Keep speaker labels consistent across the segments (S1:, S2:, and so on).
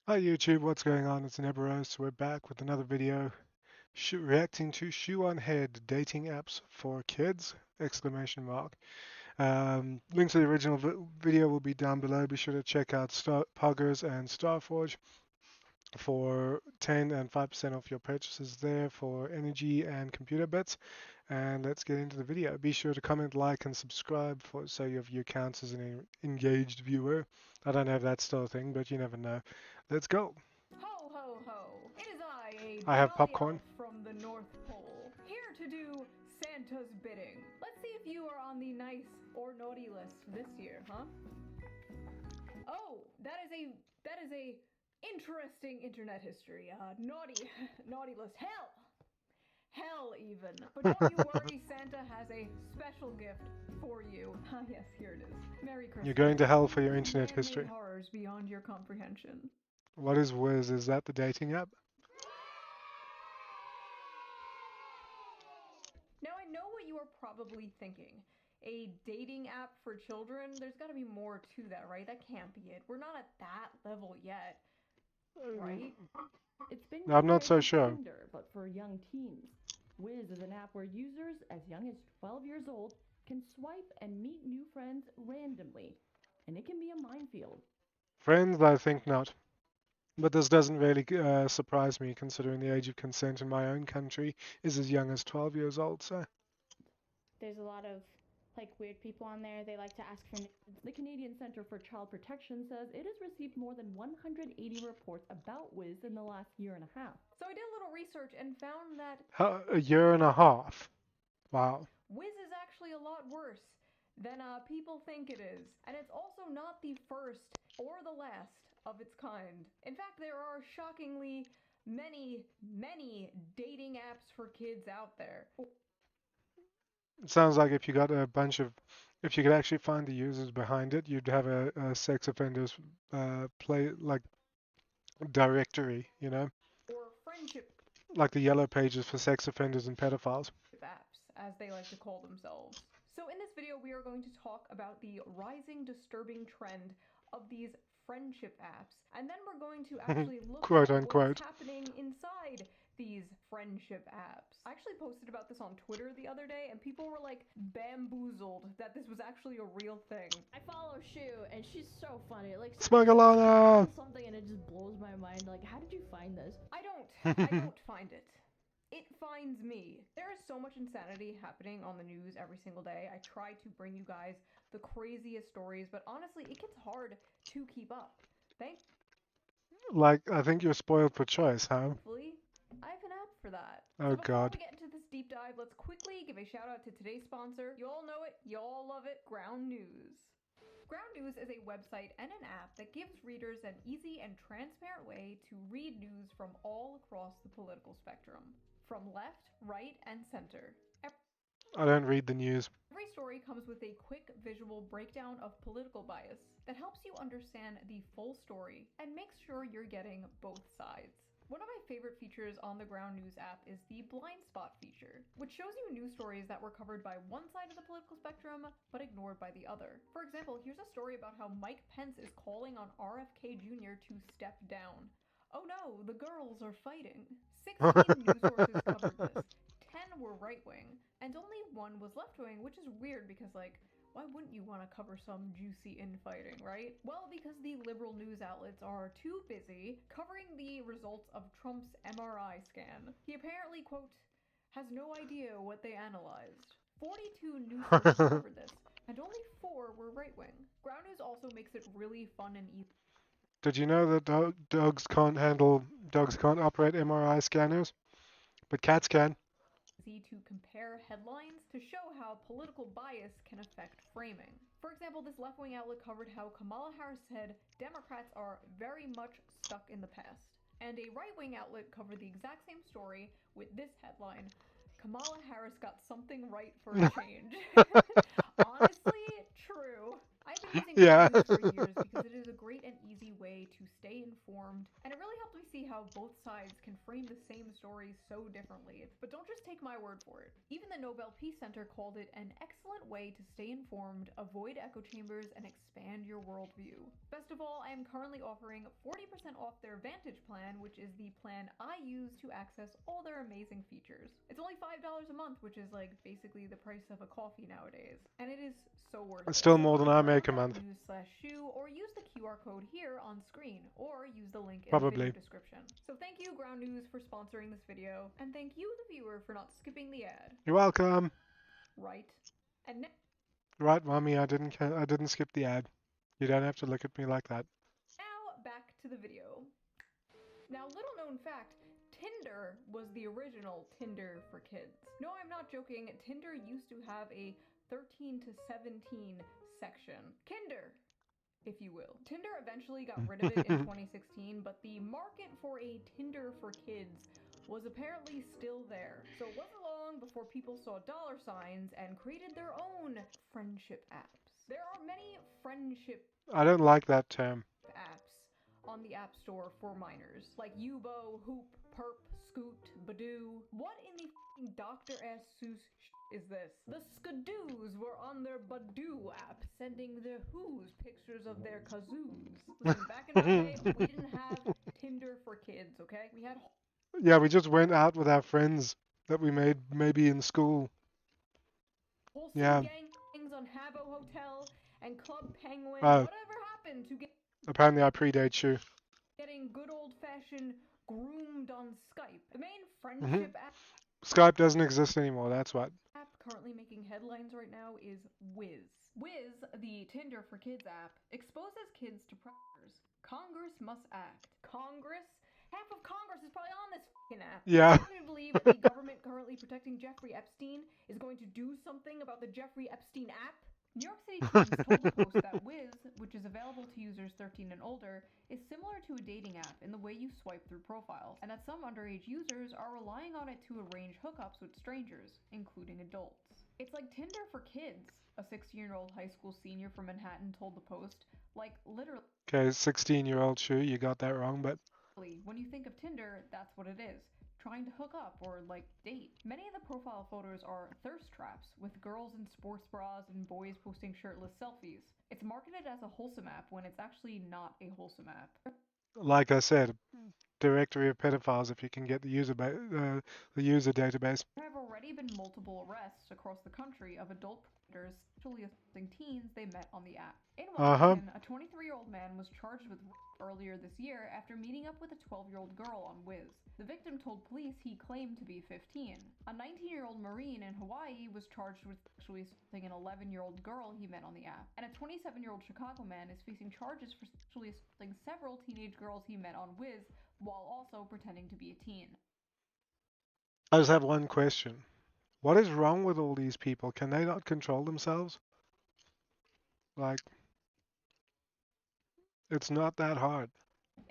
S1: Hi YouTube, what's going on? It's Neberos. We're back with another video reacting to Shoe0nHead dating apps for kids! Exclamation mark. Link to the original video will be down below. Be sure to check out Poggers and Starforge for 10 and 5% off your purchases there for energy and computer bits. And let's get into the video. Be sure to comment, like, and subscribe so your view counts as an engaged viewer. I don't have that still thing, but you never know. Let's go.
S2: Ho, ho, ho! It is I, a
S1: I have
S2: jolly
S1: popcorn.
S2: elf from the North Pole, here to do Santa's bidding. Let's see if you are on the nice or naughty list this year, huh? Oh, that is a interesting internet history. Naughty list. Hell even. But don't you worry, Santa has a special gift for you. Ah, yes, here it is. Merry
S1: You're
S2: Christmas.
S1: going to hell for your
S2: And
S1: internet
S2: man-made
S1: history.
S2: horrors beyond your comprehension.
S1: What is Wiz? Is that the dating app?
S2: Now, I know what you are probably thinking. A dating app for children? There's got to be more to that, right? That can't be it. We're not at that level yet, right?
S3: It's been
S1: I'm not
S3: compared
S1: so
S3: to
S1: sure.
S3: Tinder, but for young teens. Wiz is an app where users as young as 12 years old can swipe and meet new friends randomly, and it can be a minefield.
S1: Friends, I think not. But this doesn't really surprise me, considering the age of consent in my own country is as young as 12 years old. So
S4: There's a lot of like weird people on there. They like to ask for
S3: The Canadian Centre for Child Protection says it has received more than 180 reports about Wiz in the last year and a half.
S2: So I did a little research and found that
S1: a year and a half. Wow.
S2: Wiz is actually a lot worse than people think it is. And it's also not the first or the last of its kind. In fact, there are shockingly many dating apps for kids out there.
S1: It sounds like if you got if you could actually find the users behind it, you'd have a sex offenders play like directory,
S2: Or friendship
S1: like the yellow pages for sex offenders and pedophiles.
S2: apps, as they like to call themselves. So in this video, we are going to talk about the rising disturbing trend of these friendship apps. And then we're going to actually look
S1: Quote
S2: at what is
S1: unquote.
S2: happening inside these friendship apps. I actually posted about this on Twitter the other day, and people were like bamboozled that this was actually a real thing.
S3: I follow Shoe, and she's so funny. Like,
S1: Smugalana!
S3: something and it just blows my mind. Like, how did you find this?
S2: I don't find it. It finds me. There is so much insanity happening on the news every single day. I try to bring you guys the craziest stories, but honestly, it gets hard to keep up.
S1: Like, I think you're spoiled for choice, huh?
S2: Thankfully, I have an app for that.
S1: Oh
S2: So before
S1: god.
S2: we get into this deep dive, let's quickly give a shout out to today's sponsor. You all know it, you all love it, Ground News. Ground News is a website and an app that gives readers an easy and transparent way to read news from all across the political spectrum, from left, right, and center.
S1: I don't read the news.
S2: Every story comes with a quick visual breakdown of political bias that helps you understand the full story and makes sure you're getting both sides. One of my favorite features on the Ground News app is the blind spot feature, which shows you news stories that were covered by one side of the political spectrum but ignored by the other. For example, here's a story about how Mike Pence is calling on RFK Jr. to step down. Oh no, the girls are fighting. 16 news sources covered this. 10 were right wing, and only one was left wing, which is weird because, like, why wouldn't you want to cover some juicy infighting, right? Well, because the liberal news outlets are too busy covering the results of Trump's MRI scan. He apparently, quote, has no idea what they analyzed. 42 news sources covered this, and only 4 were right wing. Ground News also makes it really fun and easy.
S1: Did you know that dogs can't operate MRI scanners, but cats can?
S2: To compare headlines to show how political bias can affect framing. For example, this left-wing outlet covered how Kamala Harris said Democrats are very much stuck in the past. And a right-wing outlet covered the exact same story with this headline, Kamala Harris got something right for a change. Honestly, true. I've been been using
S1: Yeah.
S2: Ground News for years because it is a great and easy way to stay informed, and it really helped me see how both sides can frame the same story so differently. But don't just take my word for it. Even the Nobel Peace Center called it an excellent way to stay informed, avoid echo chambers, and expand your worldview. Best of all, I am currently offering 40% off their Vantage plan, which is the plan I use to access all their amazing features. It's only $5 a month, which is like basically the price of a coffee nowadays, and it is so worth
S1: It's
S2: it.
S1: still
S2: So
S1: more
S2: go
S1: than
S2: to
S1: I make a month.
S2: ground.news/shoe or use the QR code here on screen, or use the link in the
S1: Probably.
S2: video description. So thank you, Ground News, for sponsoring this video, and thank you, the viewer, for not skipping the ad.
S1: You're welcome.
S2: Right? And
S1: Right, mommy, I didn't skip the ad. You don't have to look at me like that.
S2: now back to the video. Now, little known fact, Tinder was the original Tinder for kids. No, I'm not joking. Tinder used to have a 13 to 17 section. Kinder, if you will. Tinder eventually got rid of it in 2016, but the market for a Tinder for kids was apparently still there. So it wasn't long before people saw dollar signs and created their own friendship apps. There are many friendship
S1: I don't like that term.
S2: apps on the App Store for minors, like Yubo, Hoop, Perp, Scoot, Badoo. What in the f***ing Dr. S. Seuss is this? The Skadoos were on their Badoo app, sending their Who's pictures of their kazoos. Listen, back in my day, we didn't have Tinder for kids, okay? We had
S1: Yeah, we just went out with our friends that we made maybe in school.
S2: whole
S1: Yeah.
S2: gangs on Habbo Hotel and Club Penguin.
S1: Oh.
S2: Whatever happened to
S1: Apparently I predate Shoe.
S2: getting good old-fashioned groomed on Skype? The main friendship app
S1: Skype doesn't exist anymore, that's what.
S2: currently making headlines right now is Wiz. Wiz, the Tinder for Kids app, exposes kids to predators. Congress must act. Congress? Half of Congress is probably on this f***ing app.
S1: Yeah.
S2: It's hard to believe the government currently protecting Jeffrey Epstein is going to do something about the Jeffrey Epstein app. New York City teens told the Post that Wiz, which is available to users 13 and older, is similar to a dating app in the way you swipe through profiles, and that some underage users are relying on it to arrange hookups with strangers, including adults. It's like Tinder for kids, a 16-year-old high school senior from Manhattan told the Post. Like, literally.
S1: Okay, 16-year-old Shoe, you got that wrong, but...
S2: When you think of Tinder, that's what it is. Trying to hook up or, like, date. Many of the profile photos are thirst traps, with girls in sports bras and boys posting shirtless selfies. It's marketed as a wholesome app when it's actually not a wholesome app.
S1: Like I said, directory of pedophiles if you can get the user database.
S2: There have already been multiple arrests across the country of adult predators sexually assaulting teens they met on the app. In Washington, a 23-year-old man was charged with rape earlier this year after meeting up with a 12-year-old girl on Wiz. The victim told police he claimed to be 15. A 19-year-old Marine in Hawaii was charged with sexually assaulting an 11-year-old girl he met on the app. And a 27-year-old Chicago man is facing charges for sexually assaulting several teenage girls he met on Wiz while also pretending to be a teen.
S1: I just have one question. What is wrong with all these people? Can they not control themselves? Like, it's not that hard.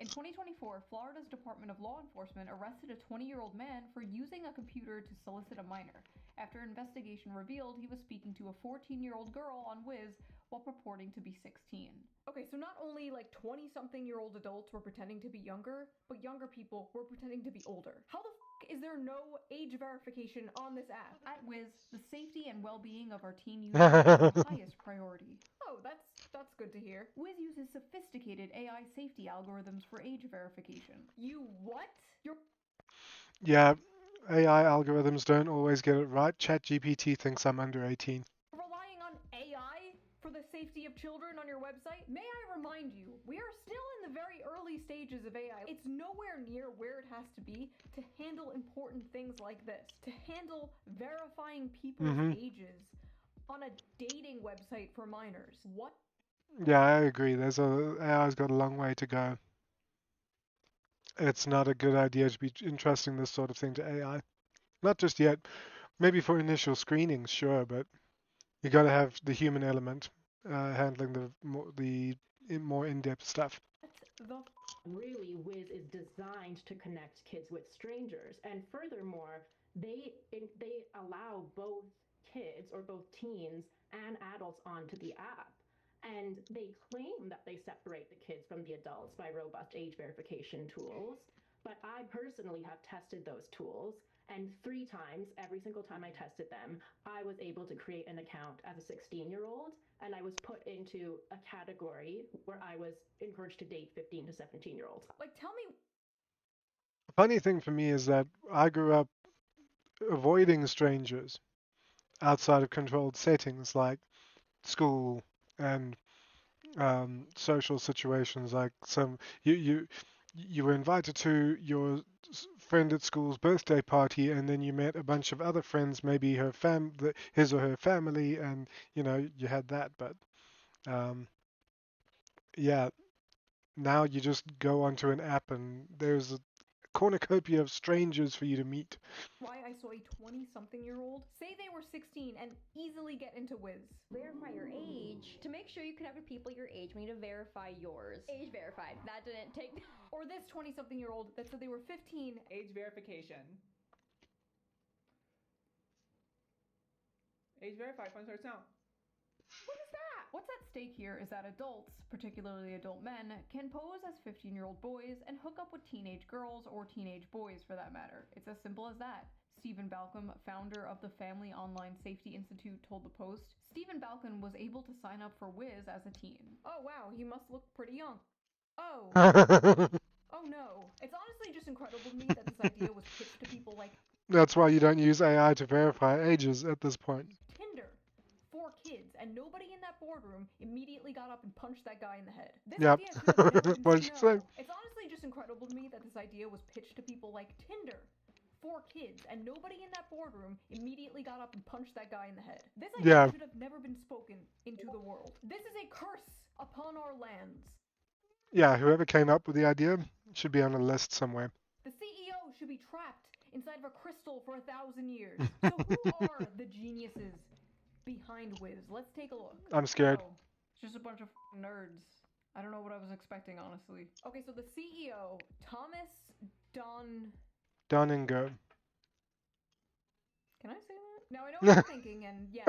S2: In 2024, Florida's Department of Law Enforcement arrested a 20-year-old man for using a computer to solicit a minor, after investigation revealed he was speaking to a 14-year-old girl on Wiz while purporting to be 16. Okay, so not only like 20-something-year-old adults were pretending to be younger, but younger people were pretending to be older. How the f*** is there no age verification on this app? At Wiz, the safety and well-being of our teen users is our highest priority. Oh, that's good to hear. Wiz uses sophisticated AI safety algorithms for age verification. You what?
S1: Yeah, AI algorithms don't always get it right. ChatGPT thinks I'm under 18.
S2: Relying on AI for the safety of children on your website? May I remind you, we are still in the very early stages of AI. It's nowhere near where it has to be to handle important things like this. To handle verifying people's ages on a dating website for minors. What?
S1: Yeah, I agree. AI's got a long way to go. It's not a good idea to be entrusting this sort of thing to AI. Not just yet. Maybe for initial screenings, sure, but you got to have the human element handling the more in-depth stuff.
S3: Really, Wiz is designed to connect kids with strangers, and furthermore, they allow both kids or both teens and adults onto the app. And they claim that they separate the kids from the adults by robust age verification tools. But I personally have tested those tools, and 3 times, every single time I tested them, I was able to create an account as a 16-year-old, and I was put into a category where I was encouraged to date 15 to 17-year-olds.
S2: Like, tell me.
S1: The funny thing for me is that I grew up avoiding strangers outside of controlled settings like school and social situations. Like you were invited to your friend at school's birthday party, and then you met a bunch of other friends, maybe his or her family, and you had that. But um, yeah, now you just go onto an app, and there's a cornucopia of strangers for you to meet.
S2: Why I saw a 20-something-year-old say they were 16 and easily get into Wiz.
S5: Verify your age. To make sure you connect with people your age, we need to verify yours. Age verified. That didn't take.
S2: Or this 20-something-year-old that said they were 15.
S6: Age verification. Age verified, fun start sound.
S2: What is that? What's at stake here is that adults, particularly adult men, can pose as 15-year-old boys and hook up with teenage girls or teenage boys for that matter. It's as simple as that. Stephen Balcom, founder of the Family Online Safety Institute, told the Post, Stephen Balcom was able to sign up for Wiz as a teen. Oh wow, he must look pretty young. Oh. Oh no. It's honestly just incredible to me that this idea was pitched to people like
S1: That's why you don't use AI to verify ages at this point.
S2: Tinder. 4 kids, and nobody in that boardroom immediately got up and punched that guy in the head. This
S1: Yep.
S2: idea should have never been
S1: What did you say?
S2: It's honestly just incredible to me that this idea was pitched to people like Tinder. 4 kids, and nobody in that boardroom immediately got up and punched that guy in the head. This idea should have never been spoken into the world. This is a curse upon our lands.
S1: Yeah, whoever came up with the idea should be on a list somewhere.
S2: The CEO should be trapped inside of a crystal for 1,000 years. So who are the geniuses behind Wiz? Let's take a look.
S1: I'm scared.
S2: Oh, it's just a bunch of nerds. I don't know what I was expecting, honestly. Okay, so the CEO, Thomas
S1: Doningo.
S2: Can I say that? Now I know what you're thinking, and yes.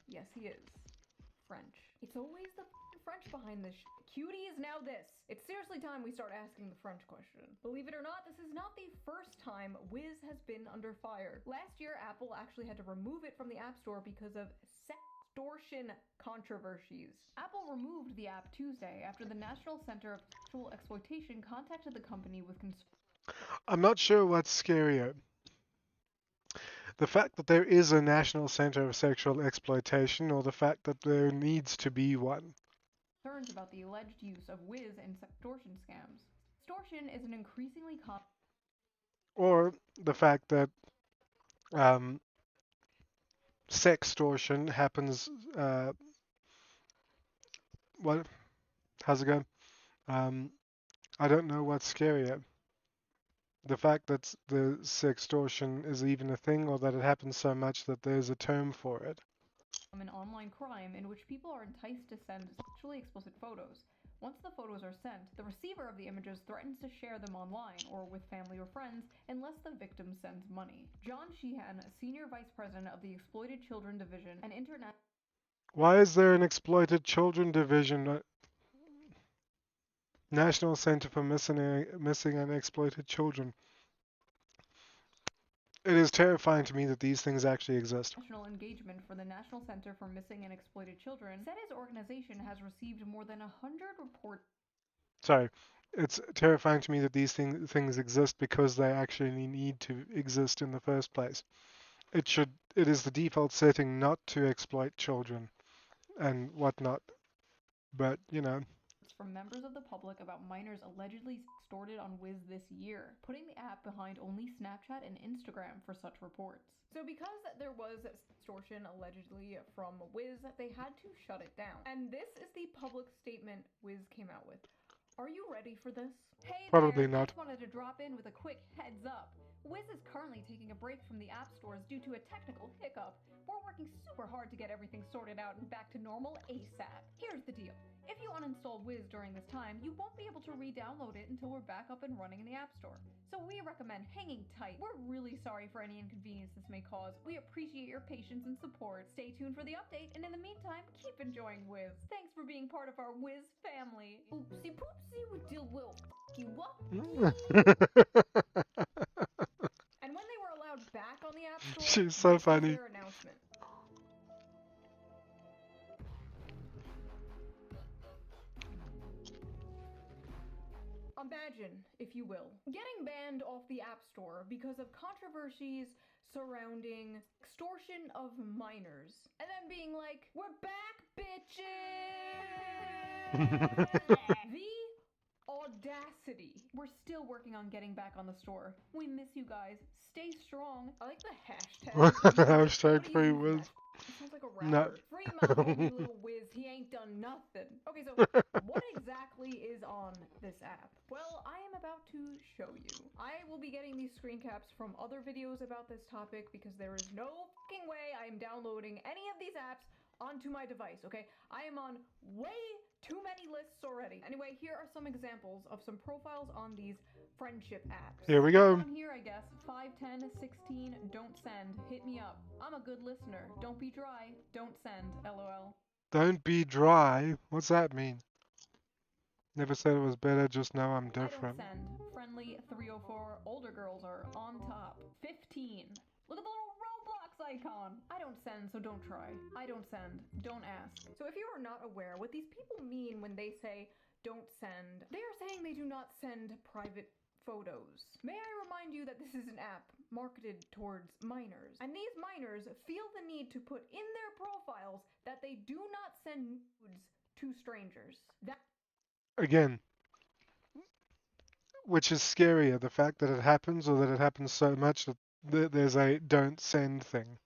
S2: Yes, he is. French. It's always the French behind this shit. Cutie is now this. It's seriously time we start asking the French question. Believe it or not, this is not the first time Wiz has been under fire. Last year, Apple actually had to remove it from the App Store because of sextortion controversies. Apple removed the app Tuesday after the National Center of Sexual Exploitation contacted the company with concerns.
S1: I'm not sure what's scarier. The fact that there is a National Center of Sexual Exploitation, or the fact that there needs to be one.
S2: Concerns about the alleged use of Wiz in sextortion scams. Extortion is an increasingly common.
S1: Or the fact that sextortion happens. What? How's it going? I don't know what's scarier. The fact that the sextortion is even a thing, or that it happens so much that there's a term for it.
S2: An online crime in which people are enticed to send sexually explicit photos. Once the photos are sent, the receiver of the images threatens to share them online or with family or friends unless the victim sends money. John Sheehan, Senior Vice President of the Exploited Children Division and Internet.
S1: Why is there an Exploited Children Division? National Center for Missing and Exploited Children. It is terrifying to me that these things actually exist.
S2: National engagement for the National Center for Missing and Exploited Children said his organization has received more than 100 reports.
S1: Sorry, it's terrifying to me that these things exist because they actually need to exist in the first place. It is the default setting not to exploit children and whatnot, but
S2: from members of the public about minors allegedly extorted on Wiz this year, putting the app behind only Snapchat and Instagram for such reports. So because there was extortion allegedly from Wiz, they had to shut it down. And this is the public statement Wiz came out with. Are you ready for this? Hey
S1: Probably
S2: there,
S1: not.
S2: Just wanted to drop in with a quick heads up. Wiz is currently taking a break from the app stores due to a technical hiccup. We're working super hard to get everything sorted out and back to normal ASAP. Here's the deal. If you uninstall Wiz during this time, you won't be able to re-download it until we're back up and running in the App Store. So we recommend hanging tight. We're really sorry for any inconvenience this may cause. We appreciate your patience and support. Stay tuned for the update, and in the meantime, keep enjoying Wiz. Thanks for being part of our Wiz family. Oopsie poopsie, we deal will f you up. And when they were allowed back on the App Store,
S1: She's so
S2: this was
S1: funny.
S2: their announcement. Imagine, if you will, getting banned off the App Store because of controversies surrounding extortion of minors, and then being like, "We're back, bitches!" The audacity. We're still working on getting back on the store. We miss you guys. Stay strong. I like the hashtag.
S1: Hashtag
S2: What do you
S1: free
S2: think of
S1: Wiz.
S2: that? It sounds like a rapper.
S1: No.
S2: Free my homie little Wiz. He ain't done nothing. Okay, so what exactly is on this app? Well, I am about to show you. I will be getting these screen caps from other videos about this topic because there is no fucking way I am downloading any of these apps onto my device, okay? I am on way too many lists already. Anyway, here are some examples of some profiles on these friendship apps.
S1: Here we go.
S2: On here, I guess. 5, 10, 16, don't send. Hit me up. I'm a good listener. Don't be dry. Don't send. LOL.
S1: Don't be dry. What's that mean? Never said it was better, just know I'm different.
S2: I don't send. Friendly 304. Older girls are on top. 15. Look at the little Roblox icon. I don't send, so don't try. I don't send. Don't ask. So if you are not aware, what these people mean when they say don't send, they are saying they do not send private photos. May I remind you that this is an app marketed towards minors, and these minors feel the need to put in their profiles that they do not send nudes to strangers. That
S1: Again, which is scarier, the fact that it happens or that it happens so much that there's a don't send thing.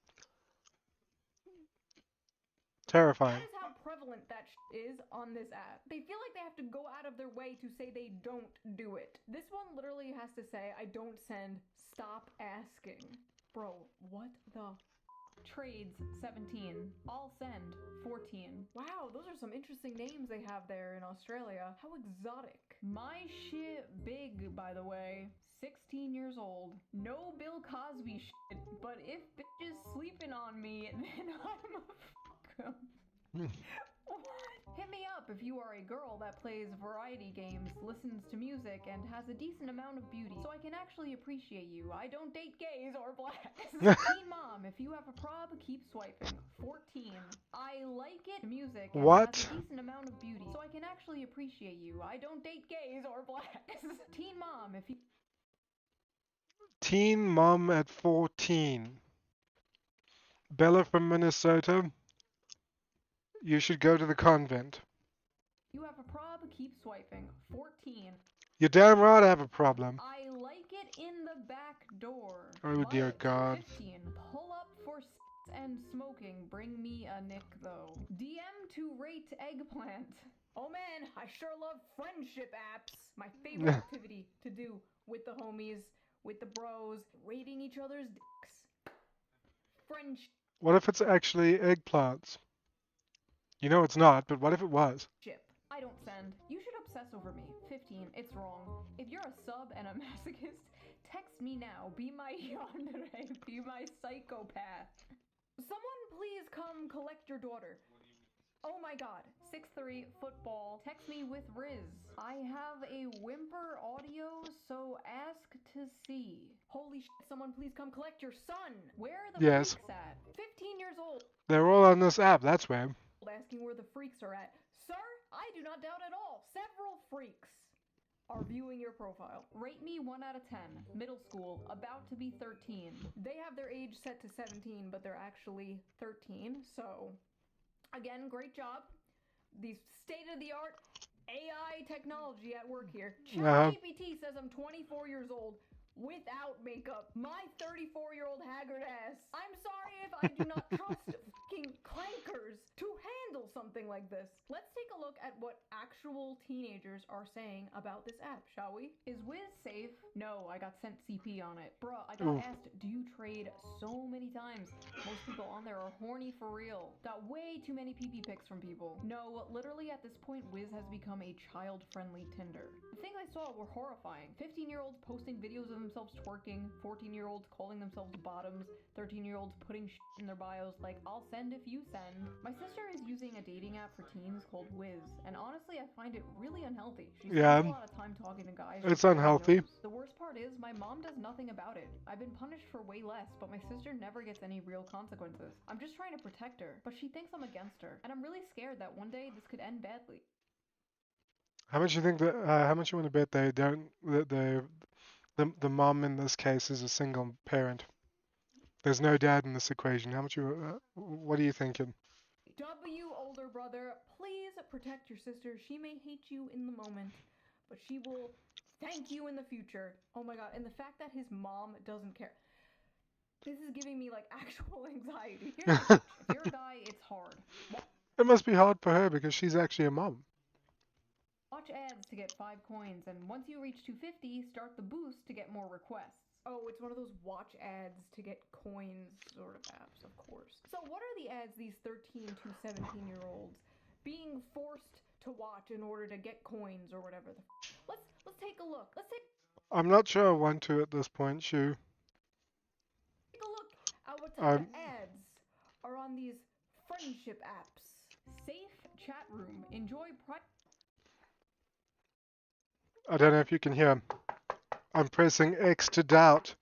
S1: Terrifying.
S2: That is how prevalent that is on this app. They feel like they have to go out of their way to say they don't do it. This one literally has to say, I don't send, stop asking. Bro, what the? Trades 17. I'll send 14. Wow, those are some interesting names they have there in Australia. How exotic. My shit big, by the way. 16 years old. No Bill Cosby shit, but if bitches sleeping on me, then I'm a fuck 'em. What? Hit me up if you are a girl that plays variety games, listens to music, and has a decent amount of beauty, so I can actually appreciate you. I don't date gays or blacks. Teen mom, if you have a prob, keep swiping. 14. I like it music and
S1: What?
S2: has a decent amount of beauty, so I can actually appreciate you. I don't date gays or blacks. Teen mom, if you...
S1: Teen mom at 14. Bella from Minnesota. You should go to the convent.
S2: You have a prob, keep swiping. 14.
S1: You're damn right I have a problem.
S2: I like it in the back door.
S1: Oh dear
S2: What?
S1: God.
S2: 15. Pull up for and smoking. Bring me a nick though. DM to rate eggplant. Oh man, I sure love friendship apps. My favorite activity to do with the homies, with the bros, rating each other's dicks. Friendship.
S1: What if it's actually eggplants? You know it's not, but what if it was?
S2: I don't send. You should obsess over me. 15. It's wrong. If you're a sub and a masochist, text me now. Be my yandere. Be my psychopath. Someone please come collect your daughter. Oh my god. 6'3", football. Text me with Riz. I have a whimper audio, so ask to see. Holy shit, someone please come collect your son. Where are the
S1: Yes.
S2: freaks at? 15 years old.
S1: They're all on this app, that's where.
S2: Asking where the freaks are at. Sir, I do not doubt at all. Several freaks are viewing your profile. Rate me 1 out of 10. Middle school, about to be 13. They have their age set to 17, but they're actually 13. So, again, great job. The state-of-the-art AI technology at work here. ChatGPT says I'm 24 years old without makeup. My 34-year-old haggard ass. I'm sorry if I do not trust fucking clankers to hand handle something like this. Let's take a look at what actual teenagers are saying about this app, shall we? Is Wiz safe? No, I got sent CP on it. Bruh, I got
S1: Ooh.
S2: asked, do you trade so many times? Most people on there are horny for real. Got way too many PP pics from people. No, literally at this point, Wiz has become a child-friendly Tinder. The things I saw were horrifying. 15-year-olds posting videos of themselves twerking, 14-year-olds calling themselves bottoms, 13-year-olds putting shit in their bios like, I'll send if you send. My sister is using a dating app for teens called Wiz, and honestly, I find it really unhealthy. She spends
S1: Yeah,
S2: a lot of time talking to guys.
S1: it's
S2: she barely
S1: unhealthy.
S2: knows. The worst part is, my mom does nothing about it. I've been punished for way less, but my sister never gets any real consequences. I'm just trying to protect her, but she thinks I'm against her, and I'm really scared that one day this could end badly.
S1: How much you think that? How much you want to bet they don't? That the mom in this case is a single parent. There's no dad in this equation. How much you? What are you thinking?
S2: W, older brother, please protect your sister. She may hate you in the moment, but she will thank you in the future. Oh my god, and the fact that his mom doesn't care. This is giving me like actual anxiety. Here's the catch. If you're a guy, it's hard.
S1: It must be hard for her because she's actually a mom.
S2: Watch ads to get 5 coins, and once you reach 250, start the boost to get more requests. Oh, it's one of those watch ads to get coins sort of apps, of course. So what are the ads these 13 to 17-year-olds being forced to watch in order to get coins or whatever the Let's take a look.
S1: I'm not sure I want to at this point, Shoe.
S2: Take a look at what type of ads are on these friendship apps. Safe chat room. Enjoy
S1: I don't know if you can hear. I'm pressing X to doubt.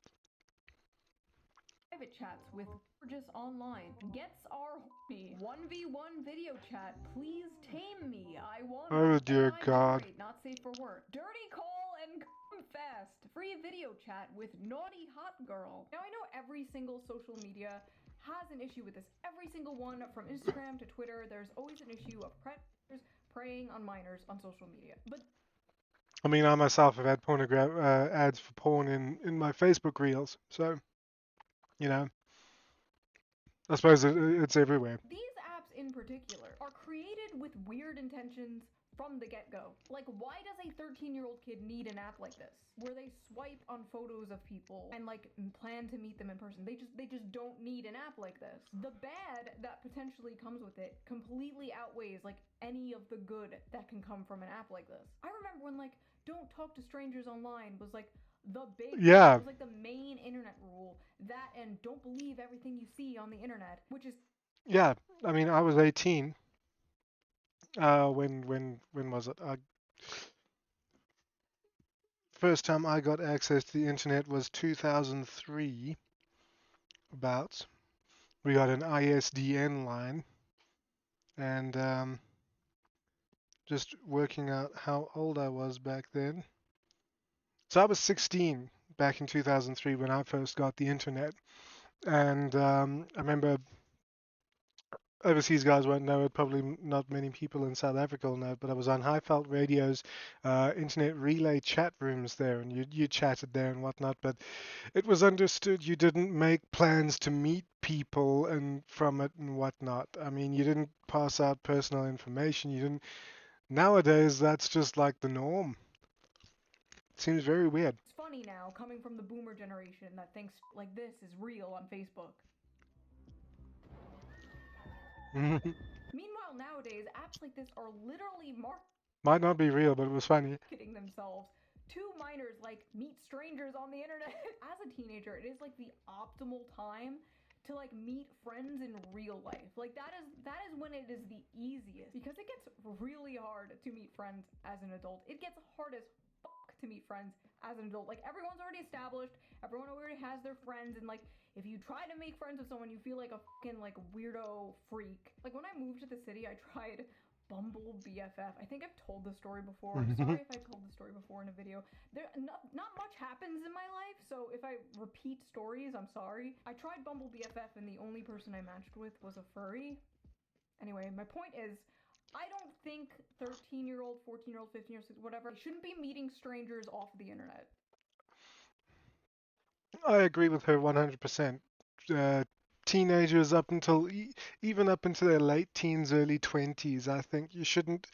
S2: private chats with gorgeous online. Gets are horny. 1v1 video chat. Please tame me. I want.
S1: Oh dear
S2: online
S1: God.
S2: date, not safe for work. Dirty call and come fast. Free video chat with naughty hot girl. Now I know every single social media has an issue with this. Every single one, from Instagram to Twitter, there's always an issue of predators preying on minors on social media. But
S1: I mean, I myself have had ads for porn in my Facebook reels, so you know, I suppose it's everywhere.
S2: these apps in particular are created with weird intentions from the get-go. Like, why does a 13-year-old kid need an app like this, where they swipe on photos of people and like plan to meet them in person? They just don't need an app like this. The bad that potentially comes with it completely outweighs like any of the good that can come from an app like this. I remember when like don't talk to strangers online was like the big
S1: Yeah.
S2: it was like the main internet rule. That and don't believe everything you see on the internet, which is
S1: Yeah, I mean, I was 18. When was it? First time I got access to the internet was 2003. About. We got an ISDN line, and just working out how old I was back then. So I was 16 back in 2003 when I first got the internet, and I remember overseas guys won't know it, probably not many people in South Africa will know it, but I was on Highveld Radio's internet relay chat rooms there, and you chatted there and whatnot, but it was understood you didn't make plans to meet people and from it and whatnot. I mean, you didn't pass out personal information. You didn't. Nowadays, that's just like the norm. It seems very weird.
S2: it's funny now coming from the boomer generation that thinks like this is real on Facebook. Meanwhile, nowadays, apps like this are literally
S1: Might not be real, but it was funny.
S2: marketing themselves to minors like meet strangers on the internet. As a teenager, it is like the optimal time to like meet friends in real life. Like that is when it is the easiest, because it gets really hard to meet friends as an adult. It gets hard as fuck to meet friends as an adult. Like everyone's already established, everyone already has their friends, and like if you try to make friends with someone, you feel like a fucking like weirdo freak. Like when I moved to the city, I tried Bumble BFF. I think I've told the story before. I'm sorry if I told the story before in a video. There not much happens in my life, so if I repeat stories, I'm sorry. I tried Bumble BFF and the only person I matched with was a furry. Anyway, my point is, I don't think 13-year-old, 14-year-old, 15-year-old, whatever, shouldn't be meeting strangers off the internet.
S1: I agree with her 100%. teenagers up until even up into their late teens, early 20s, I think you shouldn't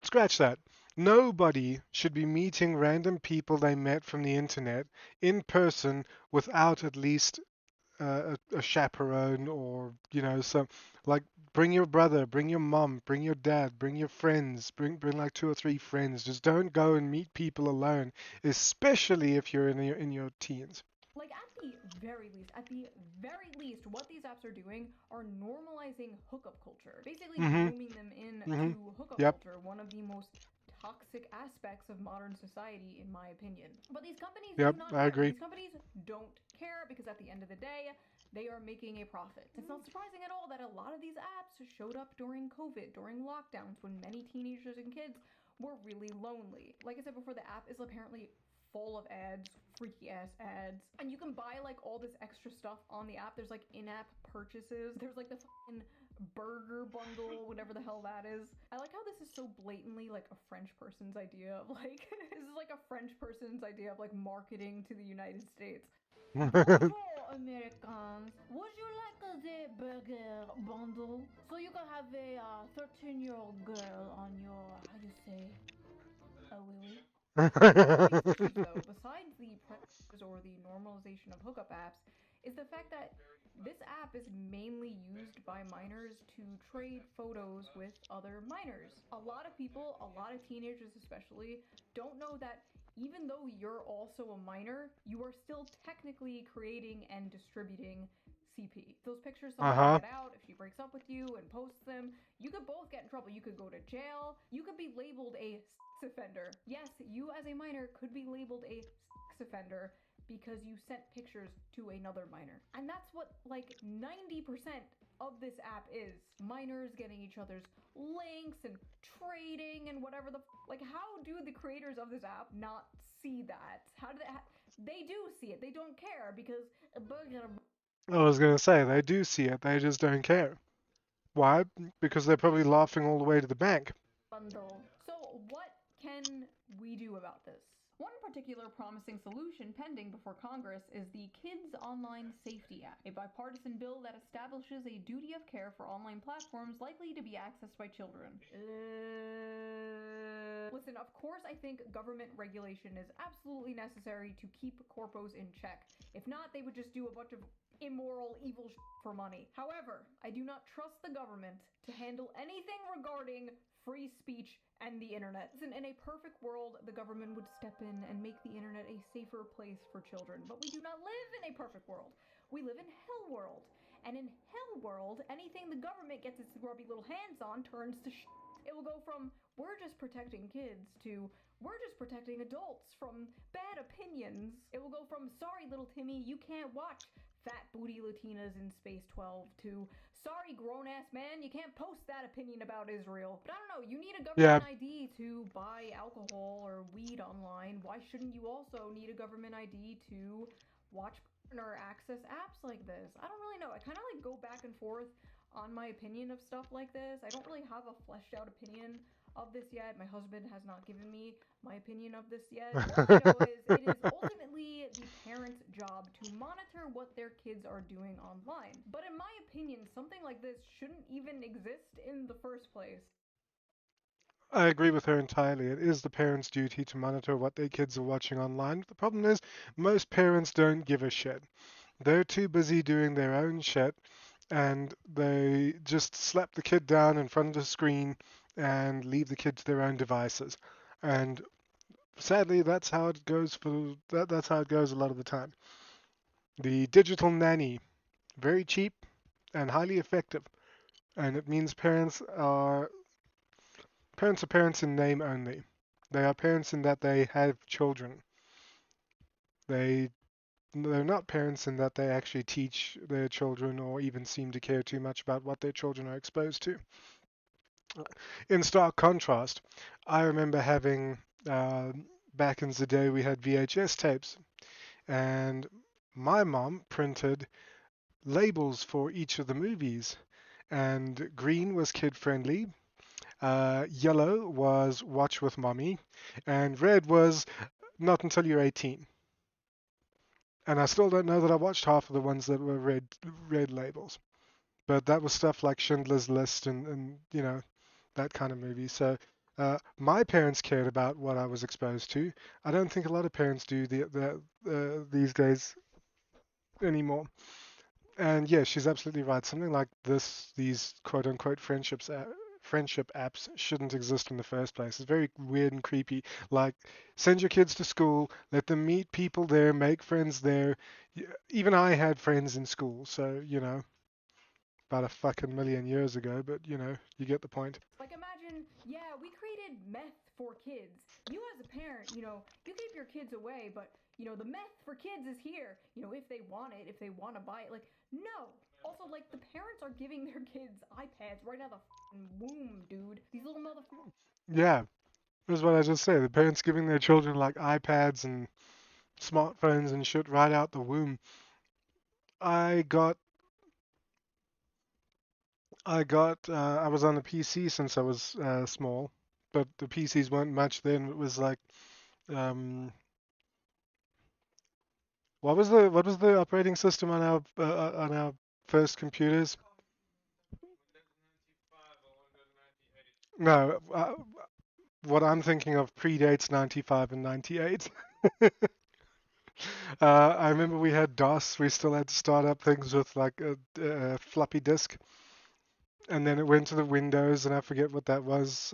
S1: scratch that. Nobody should be meeting random people they met from the internet in person without at least a chaperone, or some, like, bring your brother, bring your mom, bring your dad, bring your friends, bring like two or three friends. Just don't go and meet people alone, especially if you're in your teens.
S2: Like, at the very least, what these apps are doing are normalizing hookup culture, basically
S1: Mhm.
S2: grooming them
S1: Mhm.
S2: into hookup
S1: Yep.
S2: culture, one of the most toxic aspects of modern society, in my opinion. But these companies do
S1: Yep.
S2: not
S1: I
S2: care.
S1: agree.
S2: These companies don't care because at the end of the day, they are making a profit. It's not surprising at all that a lot of these apps showed up during COVID, during lockdowns, when many teenagers and kids were really lonely. Like I said before, the app is apparently full of ads, freaky ass ads, and you can buy like all this extra stuff on the app. There's like in-app purchases. There's like the fucking burger bundle, whatever the hell that is. I like how this is so blatantly like a French person's idea of like this is like a French person's idea of like marketing to the United States. Bonjour, Americans. Would you like the burger bundle? So you can have a 13-year-old girl on your, how you say, a wee. One of the biggest issues, though, besides the pressures or the normalization of hookup apps, is the fact that this app is mainly used by minors to trade photos with other minors. A lot of people, a lot of teenagers especially, don't know that even though you're also a minor, you are still technically creating and distributing CP. Those pictures somehow
S1: Uh-huh.
S2: get out, if she breaks up with you and posts them, you could both get in trouble. You could go to jail. You could be labeled a sex offender. Yes, you as a minor could be labeled a sex offender because you sent pictures to another minor. And that's what like 90% of this app is. Minors getting each other's links and trading and whatever like, how do the creators of this app not see that? How do they do see it. They don't care because
S1: I was gonna say they do see it, they just don't care. Why? Because they're probably laughing all the way to the bank.
S2: bundle. So, what can we do about this? One particular promising solution pending before Congress is the Kids Online Safety Act, a bipartisan bill that establishes a duty of care for online platforms likely to be accessed by children. Listen, of course, I think government regulation is absolutely necessary to keep corpos in check. If not, they would just do a bunch of immoral, evil for money. However, I do not trust the government to handle anything regarding free speech and the internet. In a perfect world, the government would step in and make the internet a safer place for children. But we do not live in a perfect world. We live in hell world. And in hell world, anything the government gets its grubby little hands on turns to shit. It will go from, we're just protecting kids, to, we're just protecting adults from bad opinions. It will go from, sorry little Timmy, you can't watch fat booty Latinas in Space 12, to, sorry grown ass man, you can't post that opinion about Israel. But I don't know, you need a
S1: Yeah.
S2: government ID to buy alcohol or weed online. Why shouldn't you also need a government ID to watch or access apps like this? I don't really know. I kind of like go back and forth on my opinion of stuff like this. I don't really have a fleshed out opinion of this yet. My husband has not given me my opinion of this yet. All I know is it is ultimately the parents' job to monitor what their kids are doing online. But in my opinion, something like this shouldn't even exist in the first place.
S1: I agree with her entirely. It is the parents' duty to monitor what their kids are watching online. The problem is, most parents don't give a shit. They're too busy doing their own shit, and they just slap the kid down in front of the screen and leave the kid to their own devices. And sadly, that's how it goes that's how it goes a lot of the time. The digital nanny, very cheap and highly effective, and it means parents are parents in name only. They are parents in that they have children. They they're not parents in that they actually teach their children or even seem to care too much about what their children are exposed to. In stark contrast, I remember having back in the day we had VHS tapes, and my mom printed labels for each of the movies, and green was kid friendly, yellow was watch with mommy, and red was not until you're 18. And I still don't know that I watched half of the ones that were red labels. But that was stuff like Schindler's List and that kind of movie. So my parents cared about what I was exposed to. I don't think a lot of parents do these days anymore. And yeah, she's absolutely right. Something like these quote unquote friendship apps shouldn't exist in the first place. It's very weird and creepy. Like, send your kids to school, let them meet people there, make friends there. Even I had friends in school, so about a fucking million years ago, but you get the point.
S2: Like, imagine, yeah, we created meth for kids. You, as a parent, you keep your kids away, but, the meth for kids is here. If they want it, if they want to buy it. Like, no. Also, like, the parents are giving their kids iPads right out of the womb, dude. These little motherfuckers.
S1: Yeah, that's what I just said. The parents giving their children like iPads and smartphones and shit right out the womb. I got I was on a PC since I was small, but the PCs weren't much then. It was like um, what was the operating system on our first computers? No, what I'm thinking of predates 95 and 98. I remember we had DOS. We still had to start up things with like a floppy disk, and then it went to the Windows, and I forget what that was.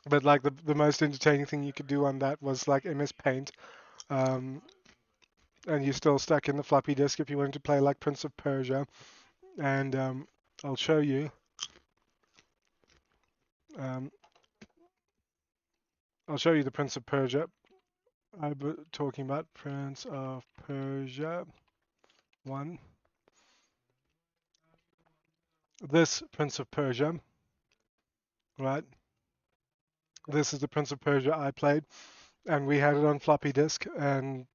S1: But like the most entertaining thing you could do on that was like MS Paint, um, and you still stuck in the floppy disk if you wanted to play like Prince of Persia. And I'll show you. Um, I'll show you the Prince of Persia. I'm talking about Prince of Persia 1. This Prince of Persia, right? This is the Prince of Persia I played, and we had it on floppy disk, and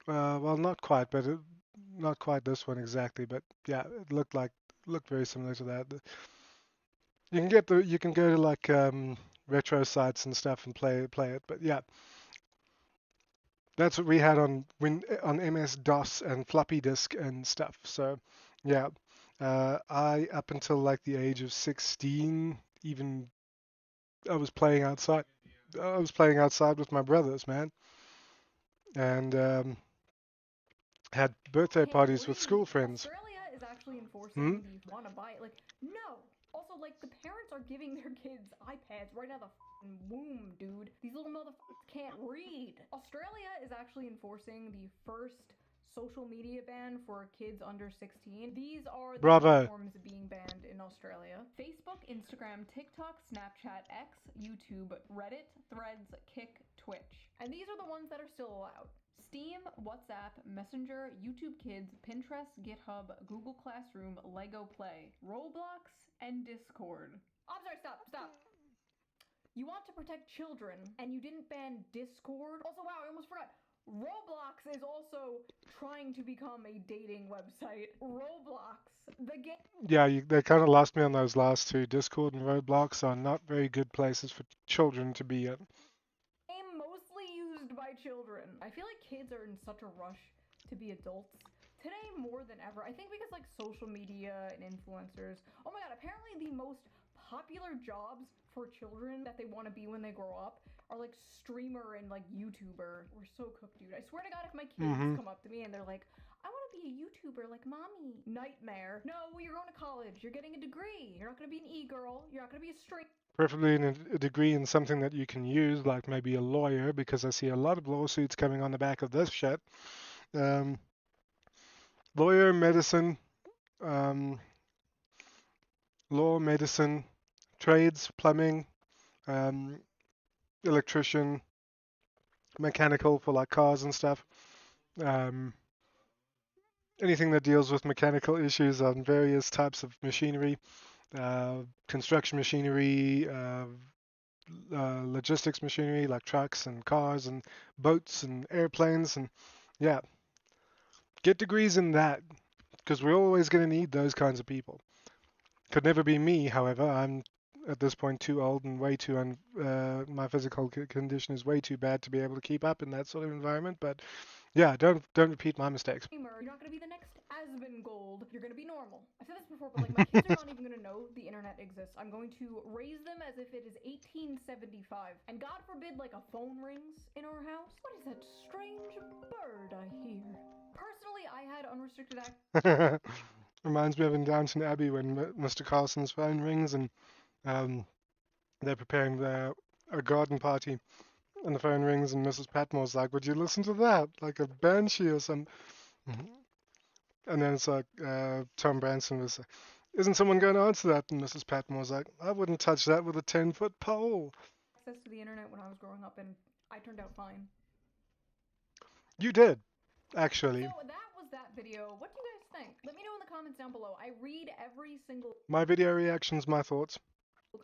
S1: well, not quite, but not quite this one exactly, but yeah, it looked very similar to that. You can go to like retro sites and stuff and play it, but yeah, that's what we had on MS DOS and floppy disk and stuff. So yeah, I up until like the age of 16, even I was playing outside. I was playing outside with my brothers, man, and had birthday
S2: Can't
S1: parties with
S2: read.
S1: school friends.
S2: Australia is actually
S1: Hmm?
S2: enforcing the wanna buy it. Like, no. Also, like, the parents are giving their kids iPads right out of the womb, dude. These little motherfuckers can't read. Australia is actually enforcing the first social media ban for kids under 16. These are the
S1: Bravo.
S2: platforms being banned in Australia: Facebook, Instagram, TikTok, Snapchat, X, YouTube, Reddit, Threads, Kick, Twitch. And these are the ones that are still allowed: Steam, WhatsApp, Messenger, YouTube Kids, Pinterest, GitHub, Google Classroom, Lego Play, Roblox, and Discord. I'm sorry, stop. You want to protect children, and you didn't ban Discord? Also, wow, I almost forgot. Roblox is also trying to become a dating website. Roblox, the game.
S1: Yeah, they kind of lost me on those last two. Discord and Roblox are not very good places for children to be in.
S2: Mostly used by children. I feel like kids are in such a rush to be adults today more than ever. I think because like social media and influencers. Oh my god, apparently the most popular jobs for children that they want to be when they grow up are like streamer and like YouTuber. We're so cooked, dude. I swear to god, if my kids
S1: Hmm.
S2: come up to me and they're like, I want to be a YouTuber like mommy. Nightmare. No, you're going to college. You're getting a degree. You're not going to be an e-girl. You're not going to be a streamer.
S1: Preferably in a degree in something that you can use, like maybe a lawyer, because I see a lot of lawsuits coming on the back of this shit. Um, Lawyer, medicine, um, law, medicine, trades, plumbing, um, electrician, mechanical for like cars and stuff. Um, Anything that deals with mechanical issues on various types of machinery, construction machinery, logistics machinery like trucks and cars and boats and airplanes and yeah, get degrees in that because we're always going to need those kinds of people. Could never be me, however. I'm at this point too old and way too my physical condition is way too bad to be able to keep up in that sort of environment. But Yeah, don't repeat my mistakes.
S2: You're not gonna be the next Asmongold. You're gonna be normal. I've said this before, but like my kids are not even gonna know the internet exists. I'm going to raise them as if it is 1875, and God forbid, like a phone rings in our house. What is that strange bird I hear? Personally, I had unrestricted access.
S1: Reminds me of in Downton Abbey when Mr. Carlson's phone rings and they're preparing a garden party, and the phone rings and Mrs. Patmore's like, "Would you listen to that? Like a banshee or some." And then it's like Tom Branson was, like, "Isn't someone going to answer that?" And Mrs. Patmore's like, "I wouldn't touch that with a 10-foot pole."
S2: Access to the internet when I was growing up, and I turned out fine.
S1: You did, actually.
S2: So that was that video. What do you guys think? Let me know in the comments down below. I read every single
S1: My video reactions, my thoughts.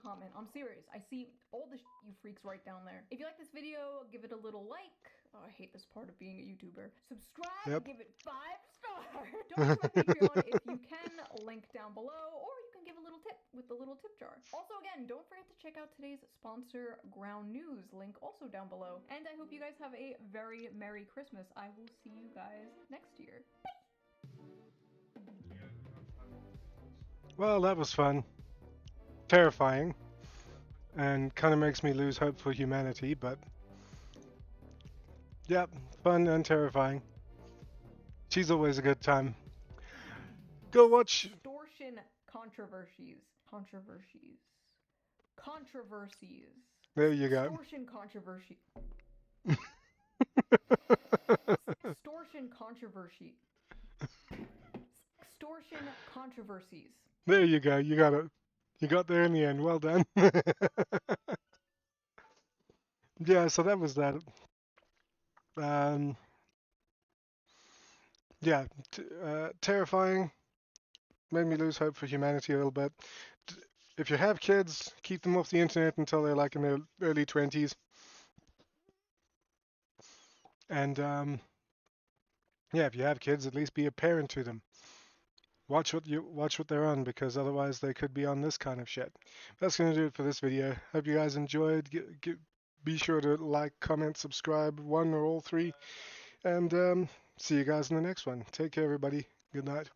S2: comment. I'm serious. I see all the you freaks right down there. If you like this video, give it a little like. Oh, I hate this part of being a YouTuber. Subscribe,
S1: Yep.
S2: give it 5 stars. Donate to my Patreon if you can, link down below, or you can give a little tip with the little tip jar. Also, again, don't forget to check out today's sponsor, Ground News, link also down below. And I hope you guys have a very Merry Christmas. I will see you guys next year.
S1: Well, that was fun. Terrifying. And kind of makes me lose hope for humanity, but yeah, fun and terrifying. She's always a good time. Go watch.
S2: Extortion controversies.
S1: There you go.
S2: Extortion controversy. Extortion controversy. Extortion controversies.
S1: There you go. You got it. You got there in the end. Well done. Yeah, so that was that. Yeah, terrifying. Made me lose hope for humanity a little bit. If you have kids, keep them off the internet until they're like in their early 20s. And yeah, if you have kids, at least be a parent to them. Watch what they're on, because otherwise they could be on this kind of shit. That's gonna do it for this video. Hope you guys enjoyed. Be sure to like, comment, subscribe, one or all three, and see you guys in the next one. Take care, everybody. Good night.